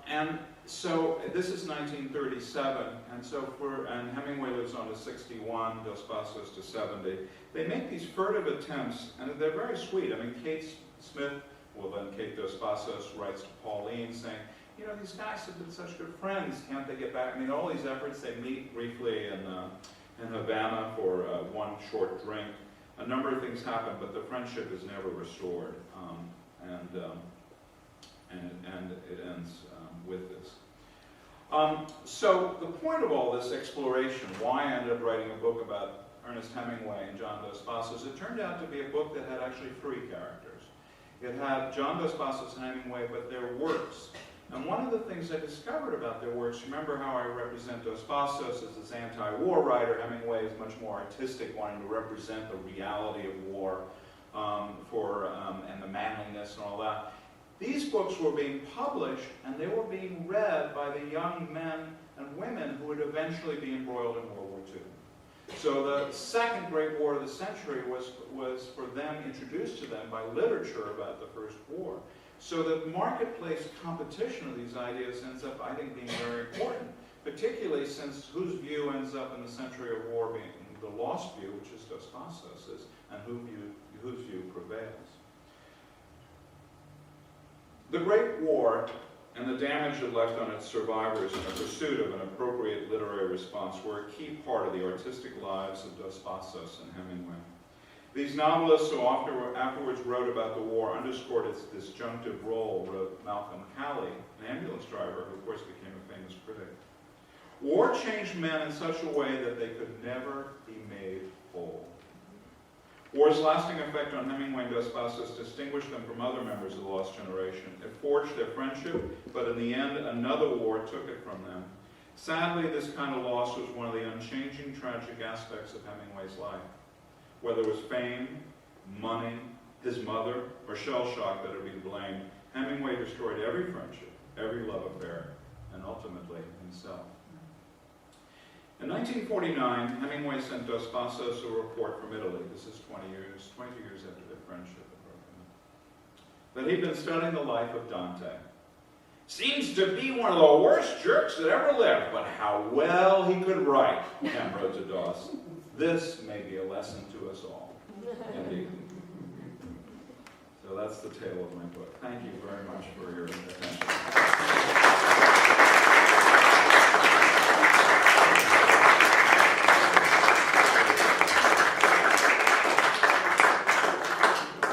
And so this is 1937, and and Hemingway lives on to 61, Dos Passos to 70. They make these furtive attempts, and they're very sweet. I mean, Kate Smith, well then Kate Dos Passos writes to Pauline saying, you know, these guys have been such good friends, can't they get back? I mean, all these efforts, they meet briefly in Havana for one short drink. A number of things happen, but the friendship is never restored, and it ends with this. So the point of all this exploration, why I ended up writing a book about Ernest Hemingway and John Dos Passos, it turned out to be a book that had actually three characters. It had John Dos Passos and Hemingway, but their works. And one of the things I discovered about their works, remember how I represent Dos Passos as this anti-war writer, Hemingway is much more artistic, wanting to represent the reality of war and the manliness and all that. These books were being published, and they were being read by the young men and women who would eventually be embroiled in World War II. So the second great war of the century was for them introduced to them by literature about the First War. So the marketplace competition of these ideas ends up, I think, being very important, particularly since whose view ends up in the century of war being the lost view, which is Dos Passos's, and whose view prevails. The Great War and the damage it left on its survivors in the pursuit of an appropriate literary response were a key part of the artistic lives of Dos Passos and Hemingway. These novelists who afterwards wrote about the war underscored its disjunctive role, wrote Malcolm Cowley, an ambulance driver who of course became a famous critic. War changed men in such a way that they could never be made whole. War's lasting effect on Hemingway and Dos Passos distinguished them from other members of the lost generation. It forged their friendship, but in the end, another war took it from them. Sadly, this kind of loss was one of the unchanging tragic aspects of Hemingway's life. Whether it was fame, money, his mother, or shell shock that had been blamed, Hemingway destroyed every friendship, every love affair, and ultimately himself. In 1949, Hemingway sent Dos Passos a report from Italy. This is 22 years after their friendship had broken up. That he'd been studying the life of Dante. Seems to be one of the worst jerks that ever lived, but how well he could write, Hem wrote to Dos. This may be a lesson to us all. Indeed. So that's the tale of my book. Thank you very much for your attention.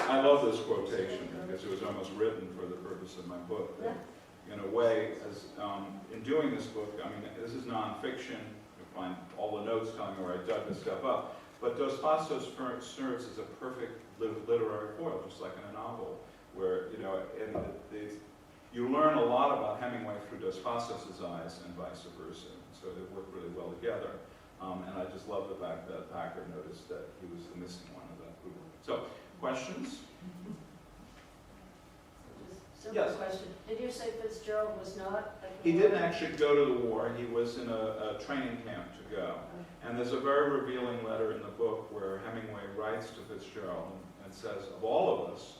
I love this quotation because it was almost written for the purpose of my book. In a way, in doing this book, I mean, this is nonfiction. You'll find all the notes telling you where I dug this stuff up. But Dos Passos serves as a perfect literary foil, just like in a novel, where, you know, you learn a lot about Hemingway through Dos Passos' eyes and vice versa. So they work really well together. And I just love the fact that Packard noticed that he was the missing one of that group. So, questions? So Yes. Simple question. Did you say Fitzgerald was not? He didn't actually go to the war. He was in a training camp to go. And there's a very revealing letter in the book where Hemingway writes to Fitzgerald and says, of all of us,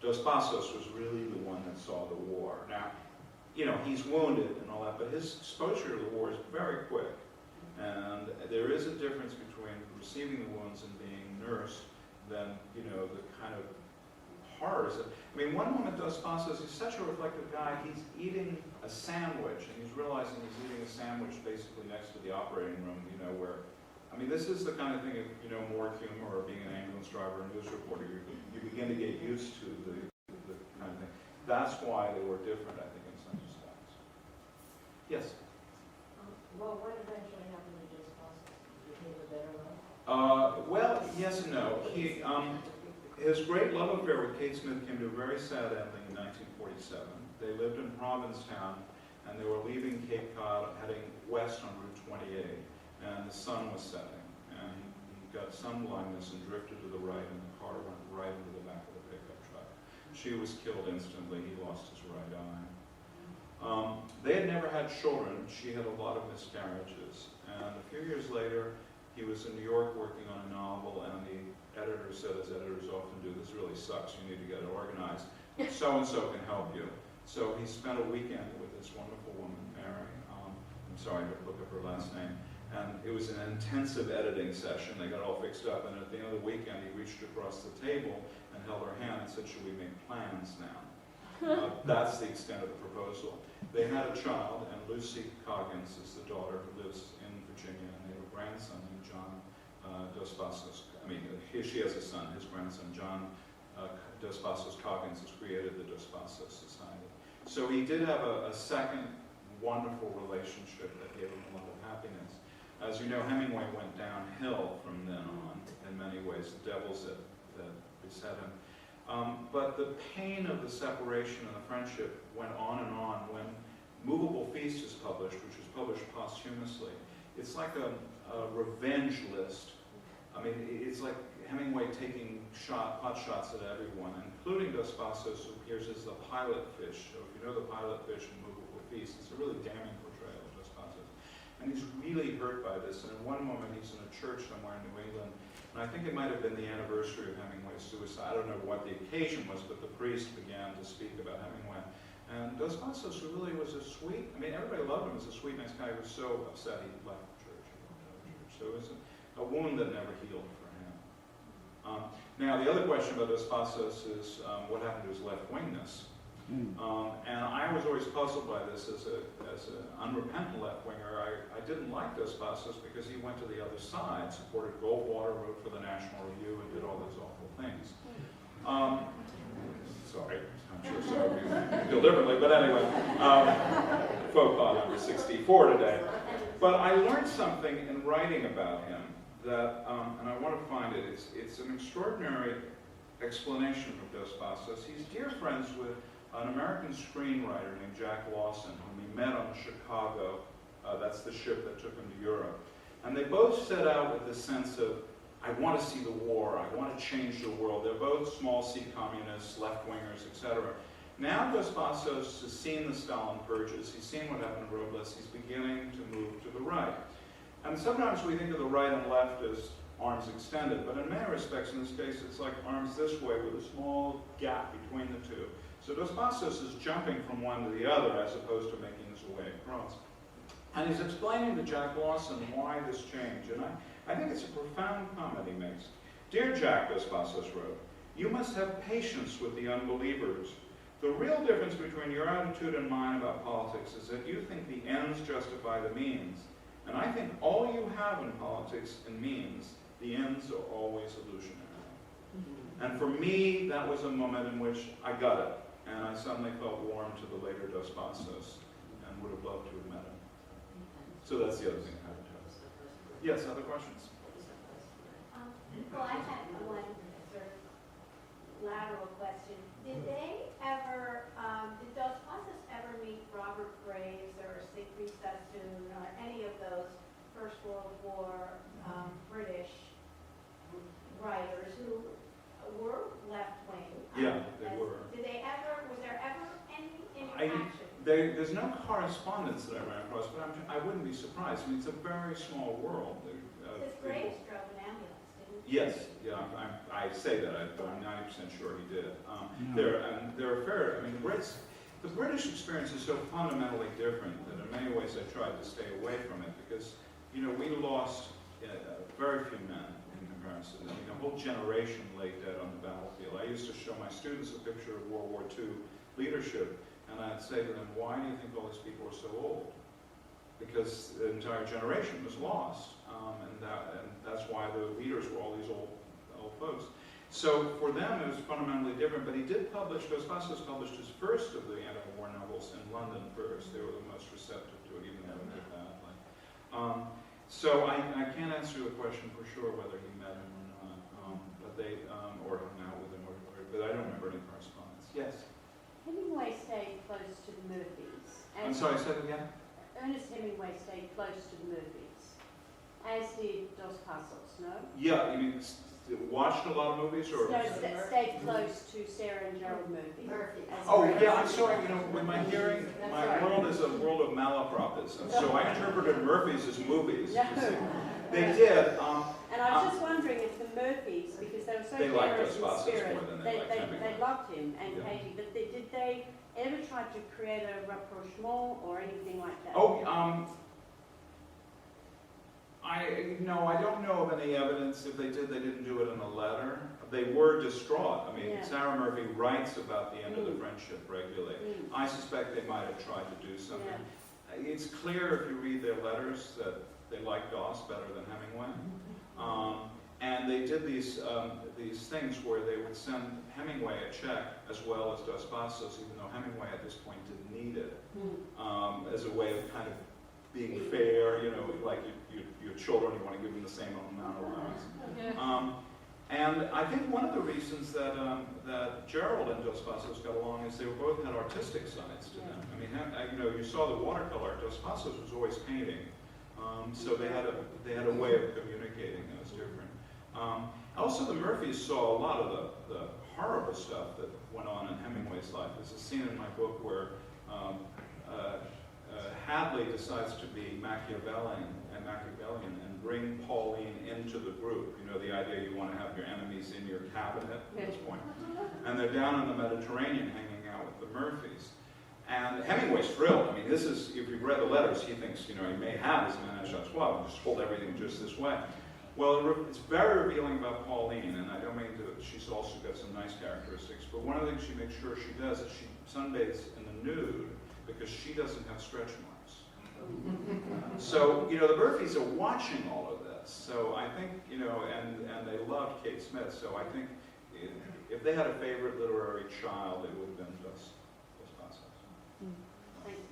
Dos Passos was really the one that saw the war. Now, you know, he's wounded and all that, but his exposure to the war is very quick. And there is a difference between receiving the wounds and being nursed than, you know, the kind of horrors. I mean, one moment Dos Passos, he's such a reflective guy, he's eating a sandwich, and he's realizing he's eating a sandwich basically next to the operating room, you know, where, I mean, this is the kind of thing of, you know, more humor or being an ambulance driver or news reporter, you begin to get used to the kind of thing. That's why they were different, I think, in some respects. Yes? Well, what eventually happened to Dos Passos? Did he have a better life? Well, yes and no. His great love affair with Kate Smith came to a very sad ending in 1947. They lived in Provincetown, and they were leaving Cape Cod, heading west on Route 28, and the sun was setting. And he got sun blindness and drifted to the right, and the car went right into the back of the pickup truck. She was killed instantly. He lost his right eye. They had never had children. She had a lot of miscarriages. And a few years later, he was in New York working on a novel, and the editor said, as editors often do, this really sucks, you need to get it organized. So-and-so can help you. So he spent a weekend with this wonderful woman, Mary. I'm sorry, I have to look up her last name. And it was an intensive editing session. They got all fixed up, and at the end of the weekend, he reached across the table and held her hand and said, should we make plans now? That's the extent of the proposal. They had a child, and Lucy Coggins is the daughter who lives in Virginia, and they have a grandson named John Dos Passos. I mean, she has a son, his grandson, John Dos Passos Coggins, has created the Dos Passos Society. So he did have a second wonderful relationship that gave him a lot of happiness. As you know, Hemingway went downhill from then on in many ways, the devils that beset him. But the pain of the separation and the friendship went on and on. When Movable Feast is published, which was published posthumously, it's like a revenge list. I mean, it's like Hemingway taking pot shots at everyone, including Dos Passos, who appears as the pilot fish. So if you know the pilot fish in Movable Feast, it's a really damning portrayal of Dos Passos. And he's really hurt by this. And in one moment, he's in a church somewhere in New England, and I think it might have been the anniversary of Hemingway's suicide. I don't know what the occasion was, but the priest began to speak about Hemingway. And Dos Passos really was a sweet, I mean, everybody loved him as a sweet, nice guy. He was so upset he left the church. So it was a wound that never healed for him. Now, the other question about Dos Passos is what happened to his left-wingness. And I was always puzzled by this as an unrepentant left-winger. I didn't like Dos Passos because he went to the other side, supported Goldwater, wrote for the National Review, and did all those awful things. Sorry, I'm sure some of you feel differently, but anyway, faux pas number 64 today. But I learned something in writing about him that, and I want to find it, it's an extraordinary explanation of Dos Passos. He's dear friends with an American screenwriter named Jack Lawson, whom he met on Chicago. That's the ship that took him to Europe. And they both set out with this sense of, I want to see the war, I want to change the world. They're both small-c communists, left-wingers, etc. Now Dos Passos has seen the Stalin purges, he's seen what happened to Robles, he's beginning to move to the right. And sometimes we think of the right and left as arms extended, but in many respects, in this case, it's like arms this way with a small gap between the two. So Dos Passos is jumping from one to the other as opposed to making his way across. And he's explaining to Jack Lawson why this change, and I think it's a profound comment he makes. Dear Jack, Dos Passos wrote, you must have patience with the unbelievers. The real difference between your attitude and mine about politics is that you think the ends justify the means. And I think all you have in politics and means, the ends are always illusionary. And for me, that was a moment in which I got it. And I suddenly felt warm to the later Dos Passos and would have loved to have met him. So that's the other thing I had to tell. Yes, other questions? Well, I had one sort of lateral question. Did they ever, did Dos Passos ever meet Robert Graves or Siegfried Sassoon or any of those First World War British writers who were left-wing? Yeah, they were. Did they ever, was there ever There's no correspondence that I ran across, but I wouldn't be surprised. I mean, it's a very small world. His Graves drove an ambulance, didn't he? Yes, yeah, I say that, but I'm 90% sure he did. There are fair, I mean, the British experience is so fundamentally different that in many ways I tried to stay away from it because, you know, we lost very few men in comparison. I mean, a whole generation lay dead on the battlefield. I used to show my students a picture of World War II leadership, and I'd say to them, why do you think all these people are so old? Because the entire generation was lost, and that's why the leaders were all these old folks. So for them it was fundamentally different, but he did publish, Passos published his first of the anti-war novels in London first. They were the most receptive to it, even though it did badly. So I can't answer the question for sure whether he met him or not, but they, or hung out with him, but I don't remember any correspondence. Yes? Hemingway stayed close to the Murphys. I'm sorry, say that again? Ernest Hemingway stayed close to the Murphys, as did Dos Passos, no? Yeah, you mean watched a lot of movies, or? No, stayed close to Sarah and Gerald Murphy. Oh, yeah, I'm sorry, you know, with my hearing, my world is a world of malaprops, and so I interpreted Murphys as movies. No. They did. And I was just wondering if the Murphys, because they were so They liked generous Dos in Passos spirit, more than they liked Hemingway. they loved him and Yeah. Katie, but did they ever try to create a rapprochement or anything like that? Oh, I don't know of any evidence. If they did, they didn't do it in a letter. They were distraught. I mean, Yeah. Sarah Murphy writes about the end of the friendship regularly. Mm. I suspect they might have tried to do something. It's clear if you read their letters that they liked Doss better than Hemingway. And they did these things where they would send Hemingway a check as well as Dos Passos, even though Hemingway at this point didn't need it, as a way of kind of being fair, you know, like your children, you want to give them the same amount of allowance. And I think one of the reasons that Gerald and Dos Passos got along is they both had artistic sides to them. I mean, you know, you saw the watercolor. Dos Passos was always painting, so they had a way of communicating that was different. Also, the Murphys saw a lot of the horrible stuff that went on in Hemingway's life. There's a scene in my book where Hadley decides to be Machiavellian and bring Pauline into the group. You know, the idea you want to have your enemies in your cabinet at this point. And they're down in the Mediterranean hanging out with the Murphys. And Hemingway's thrilled. I mean, this is, if you've read the letters, he thinks, you know, he may have his menage a trois, just hold everything just this way. Well, it's very revealing about Pauline, and I don't mean to, she's also got some nice characteristics, but one of the things she makes sure she does is she sunbathes in the nude because she doesn't have stretch marks. So, you know, the Murphys are watching all of this. So I think, you know, and they loved Kate Smith, so I think if they had a favorite literary child, it would have been Dos Passos. Thank you.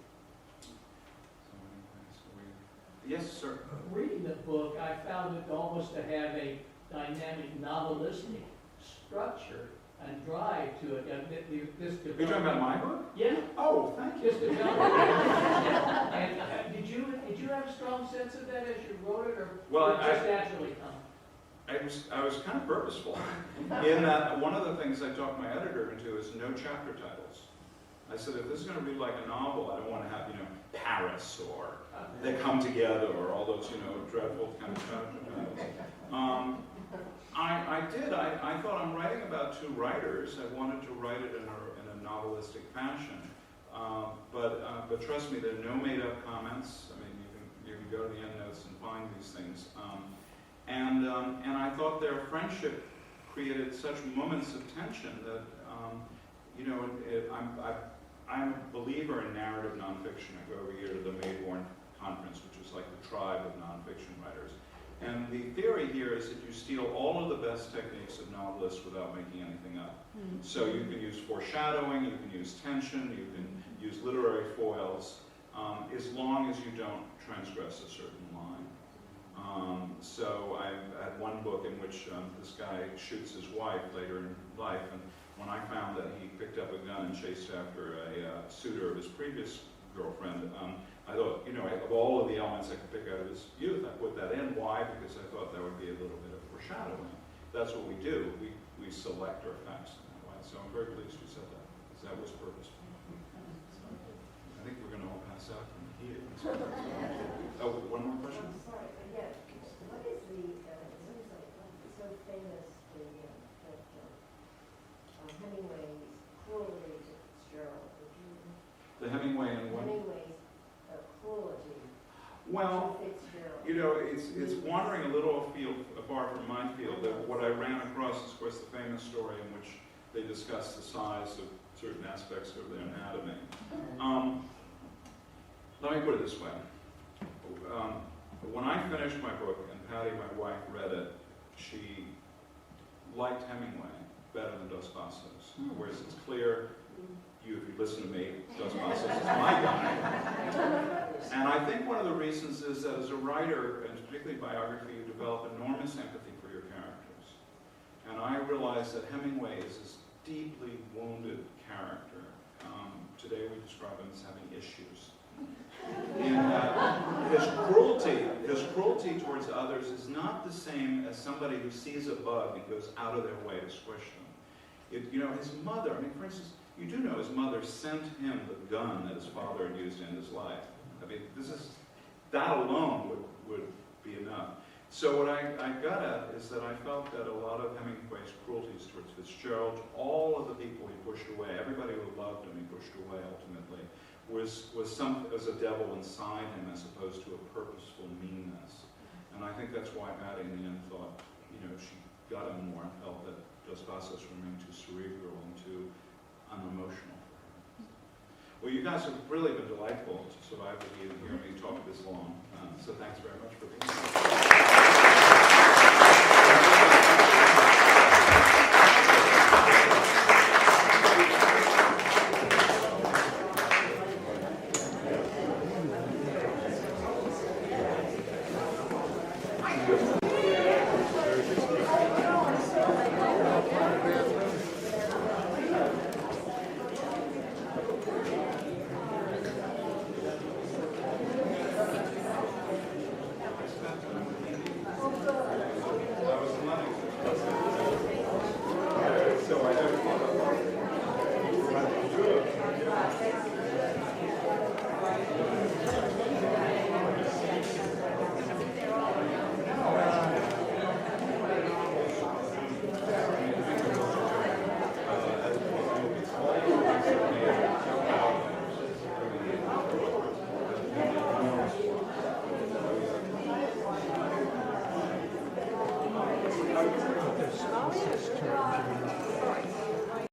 Yes, sir. Reading the book, I found it almost to have a dynamic novelistic structure and drive to it. And this You're talking about my book? Yeah. Oh, thank you. Just development. And did you have a strong sense of that as you wrote it, or Well, did it just naturally come? I was kind of purposeful in that one of the things I talked my editor into is no chapter titles. I said, if this is going to read like a novel, I don't want to have, you know, Paris or They Come Together or all those, you know, dreadful kind of chapter titles. I thought I'm writing about two writers. I wanted to write it in a novelistic fashion. But trust me, there are no made-up comments. I mean, you can go to the endnotes and find these things. And I thought their friendship created such moments of tension that, you know, I'm a believer in narrative nonfiction. I go every year to the Mayborn Conference, which is like the tribe of nonfiction writers. And the theory here is that you steal all of the best techniques of novelists without making anything up. So you can use foreshadowing, you can use tension, you can use literary foils, as long as you don't transgress a certain line. So I had one book in which this guy shoots his wife later in life, and when I found that he picked up a gun and chased after a suitor of his previous girlfriend, I thought, you know, of all of the elements I could pick out of his youth, I put that in. Why? Because I thought that would be a little bit of foreshadowing. That's what we do. We select our facts in that way. So I'm very pleased you said that, because that was purposeful. I think we're going to all pass out from the heat. Oh, one more question? I'm sorry, but yeah, what is the, it seems like it's so famous, that Hemingway's cruelty to Fitzgerald, would you, The Hemingway and what? Hemingway's cruelty Well, to Fitzgerald? you know, it's wandering a little far from my field. What I ran across is, of course, the famous story in which they discuss the size of certain aspects of their anatomy. Let me put it this way. When I finished my book, and Patty, my wife, read it, she liked Hemingway better than Dos Passos. Whereas it's clear, if you listen to me, Dos Passos is my guy. And I think one of the reasons is that as a writer, and particularly biography, you develop enormous empathy for your characters. And I realized that Hemingway is this deeply wounded character. Today we describe him as having issues. In that his cruelty towards others is not the same as somebody who sees a bug and goes out of their way to squish them. You know, his mother, I mean, for instance, you do know his mother sent him the gun that his father had used in his life. I mean, that alone would be enough. So what I got at is that I felt that a lot of Hemingway's cruelties towards Fitzgerald, all of the people he pushed away, everybody who loved him he pushed away ultimately, was a devil inside him as opposed to a purposeful meanness. And I think that's why Patty in the end thought, you know, she got him more and felt that Dos Passos remained too cerebral and too unemotional for her. Well, you guys have really been delightful to survive the heat and hear me talk this long. So thanks very much for being here.